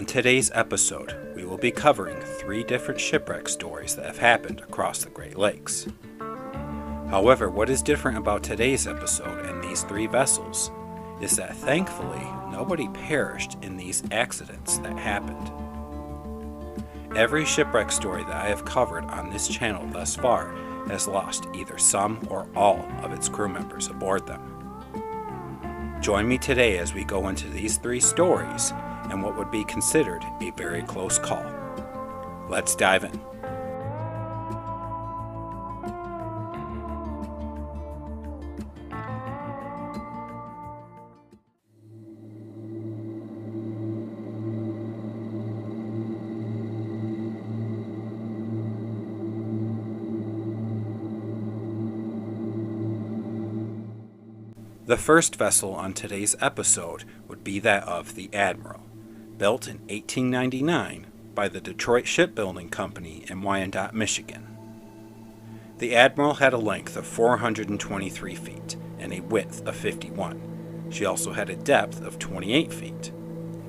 today's episode, we will be covering 3 different shipwreck stories that have happened across the Great Lakes. However, what is different about today's episode and these 3 vessels is that thankfully nobody perished in these accidents that happened. Every shipwreck story that I have covered on this channel thus far has lost either some or all of its crew members aboard them. Join me today as we go into these 3 stories and what would be considered a very close call. Let's dive in. The first vessel on today's episode would be that of the Admiral, built in 1899 by the Detroit Shipbuilding Company in Wyandotte, Michigan. The Admiral had a length of 423 feet and a width of 51. She also had a depth of 28 feet,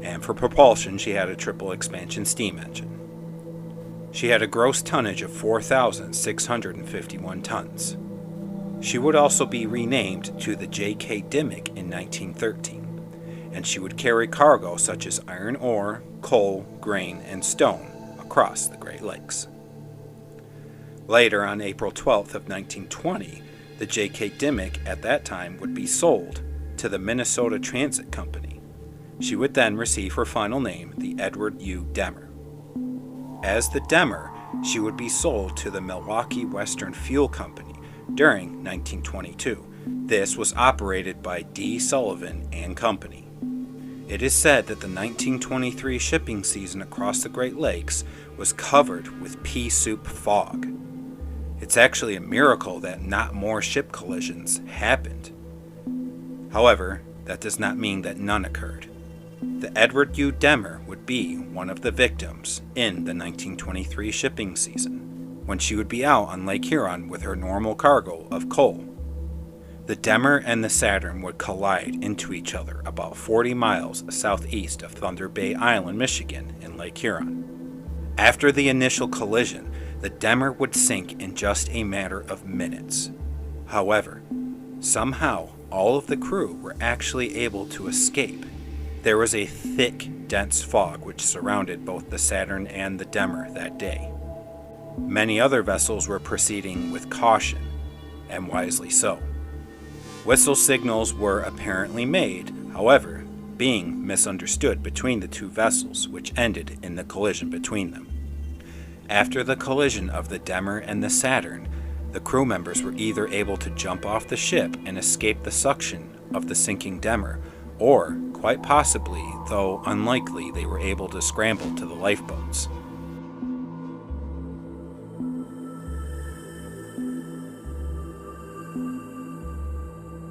and for propulsion she had a triple expansion steam engine. She had a gross tonnage of 4,651 tons. She would also be renamed to the J.K. Dimmick in 1913, and she would carry cargo such as iron ore, coal, grain, and stone across the Great Lakes. Later, on April 12th of 1920, the J.K. Dimmick at that time would be sold to the Minnesota Transit Company. She would then receive her final name, the Edward U. Demer. As the Demer, she would be sold to the Milwaukee Western Fuel Company during 1922. This was operated by D. Sullivan and Company. It is said that the 1923 shipping season across the Great Lakes was covered with pea soup fog. It's actually a miracle that not more ship collisions happened. However, that does not mean that none occurred. The Edward U. Demer would be one of the victims in the 1923 shipping season, when she would be out on Lake Huron with her normal cargo of coal. The Demer and the Saturn would collide into each other about 40 miles southeast of Thunder Bay Island, Michigan, in Lake Huron. After the initial collision, the Demer would sink in just a matter of minutes. However, somehow all of the crew were actually able to escape. There was a thick, dense fog which surrounded both the Saturn and the Demer that day. Many other vessels were proceeding with caution, and wisely so. Whistle signals were apparently made, however, being misunderstood between the 2 vessels, which ended in the collision between them. After the collision of the Demer and the Saturn, the crew members were either able to jump off the ship and escape the suction of the sinking Demer, or, quite possibly, though unlikely, they were able to scramble to the lifeboats.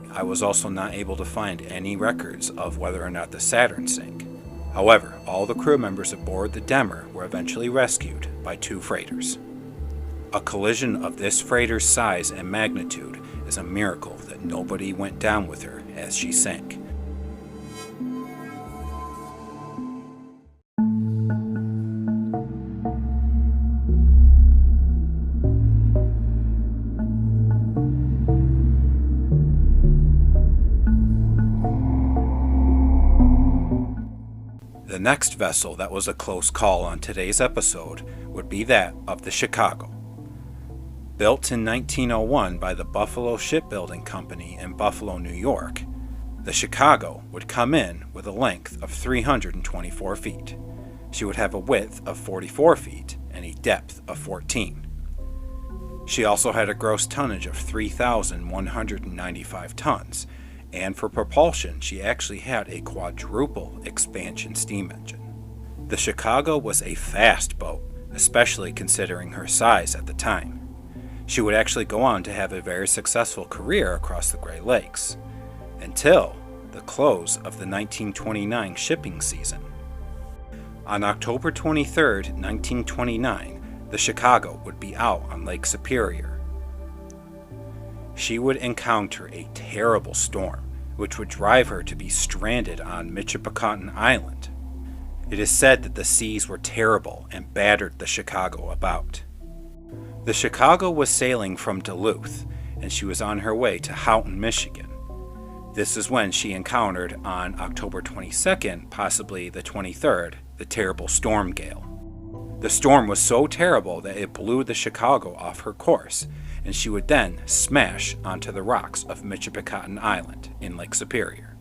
I was also not able to find any records of whether or not the Saturn sank. However, all the crew members aboard the Demer were eventually rescued by 2 freighters. A collision of this freighter's size and magnitude is a miracle that nobody went down with her as she sank. The next vessel that was a close call on today's episode would be that of the Chicago. Built in 1901 by the Buffalo Shipbuilding Company in Buffalo, New York, the Chicago would come in with a length of 324 feet. She would have a width of 44 feet and a depth of 14. She also had a gross tonnage of 3,195 tons, and for propulsion, she actually had a quadruple expansion steam engine. The Chicago was a fast boat, especially considering her size at the time. She would actually go on to have a very successful career across the Great Lakes, until the close of the 1929 shipping season. On October 23, 1929, the Chicago would be out on Lake Superior. She would encounter a terrible storm, which would drive her to be stranded on Michipicoten Island. It is said that the seas were terrible and battered the Chicago about. The Chicago was sailing from Duluth, and she was on her way to Houghton, Michigan. This is when she encountered, on October 22nd, possibly the 23rd, the terrible storm gale. The storm was so terrible that it blew the Chicago off her course, and she would then smash onto the rocks of Michipicoten Island in Lake Superior.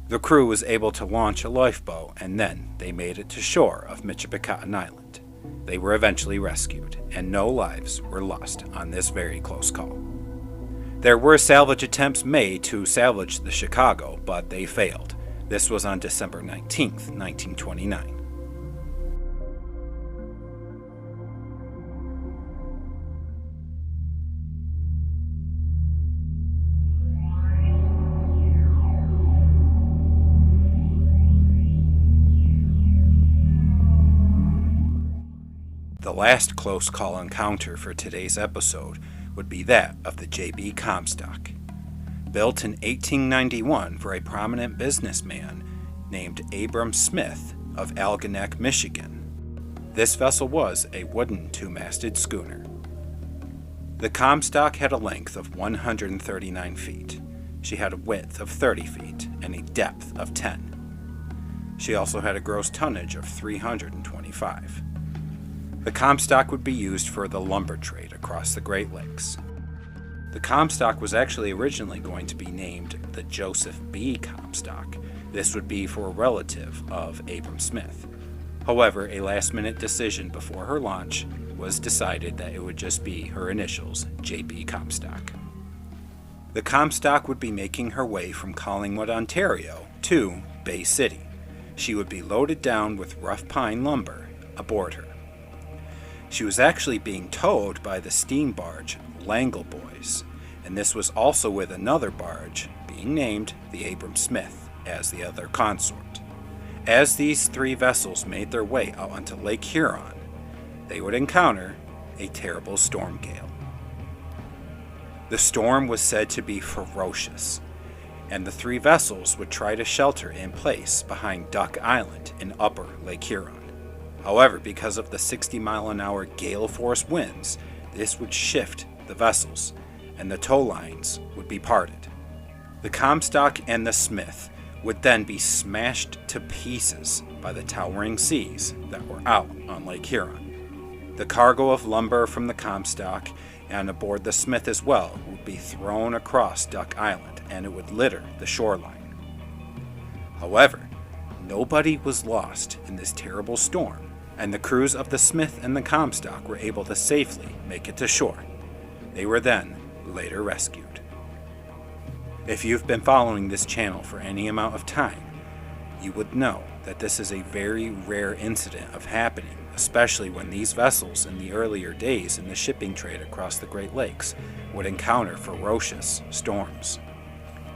The crew was able to launch a lifeboat, and then they made it to shore of Michipicoten Island. They were eventually rescued, and no lives were lost on this very close call. There were salvage attempts made to salvage the Chicago, but they failed. This was on December 19th, 1929. The last close call encounter for today's episode would be that of the J.B. Comstock. Built in 1891 for a prominent businessman named Abram Smith of Algonac, Michigan. This vessel was a wooden two-masted schooner. The Comstock had a length of 139 feet. She had a width of 30 feet and a depth of 10. She also had a gross tonnage of 325. The Comstock would be used for the lumber trade across the Great Lakes. The Comstock was actually originally going to be named the Joseph B. Comstock. This would be for a relative of Abram Smith. However, a last-minute decision before her launch was decided that it would just be her initials, J.B. Comstock. The Comstock would be making her way from Collingwood, Ontario, to Bay City. She would be loaded down with rough pine lumber aboard her. She was actually being towed by the steam barge Langle Boys, and this was also with another barge being named the Abram Smith as the other consort. As these three vessels made their way out onto Lake Huron, they would encounter a terrible storm gale. The storm was said to be ferocious, and the three vessels would try to shelter in place behind Duck Island in upper Lake Huron. However, because of the 60-mile-an-hour gale-force winds, this would shift the vessels, and the tow lines would be parted. The Comstock and the Smith would then be smashed to pieces by the towering seas that were out on Lake Huron. The cargo of lumber from the Comstock and aboard the Smith as well would be thrown across Duck Island, and it would litter the shoreline. However, nobody was lost in this terrible storm, and the crews of the Smith and the Comstock were able to safely make it to shore. They were then later rescued. If you've been following this channel for any amount of time, you would know that this is a very rare incident of happening, especially when these vessels in the earlier days in the shipping trade across the Great Lakes would encounter ferocious storms.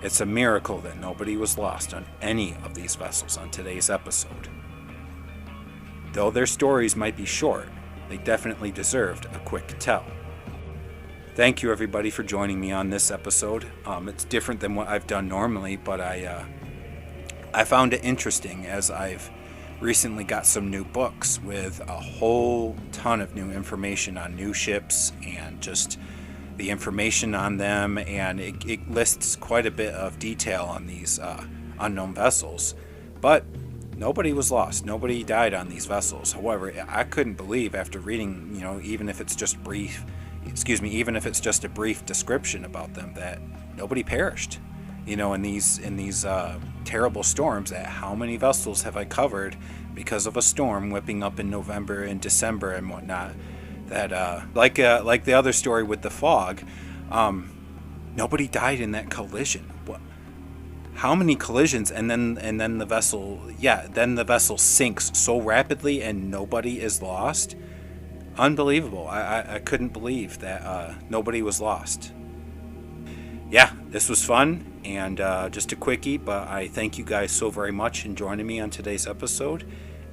It's a miracle that nobody was lost on any of these vessels on today's episode. Though their stories might be short, they definitely deserved a quick tell. Thank you everybody for joining me on this episode. It's different than what I've done normally, but I found it interesting as I've recently got some new books with a whole ton of new information on new ships and just the information on them, and it lists quite a bit of detail on these unknown vessels. But nobody was lost. Nobody died on these vessels. However, I couldn't believe after reading, even if it's just a brief description about them, that nobody perished. In these terrible storms. That how many vessels have I covered because of a storm whipping up in November and December and whatnot? That like the other story with the fog, nobody died in that collision. What? How many collisions, and then the vessel sinks so rapidly and nobody is lost? Unbelievable. I couldn't believe that nobody was lost. Yeah, this was fun, and just a quickie, but I thank you guys so very much for joining me on today's episode.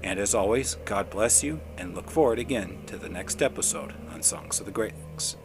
And as always, God bless you, and look forward again to the next episode on Songs of the Great Lakes.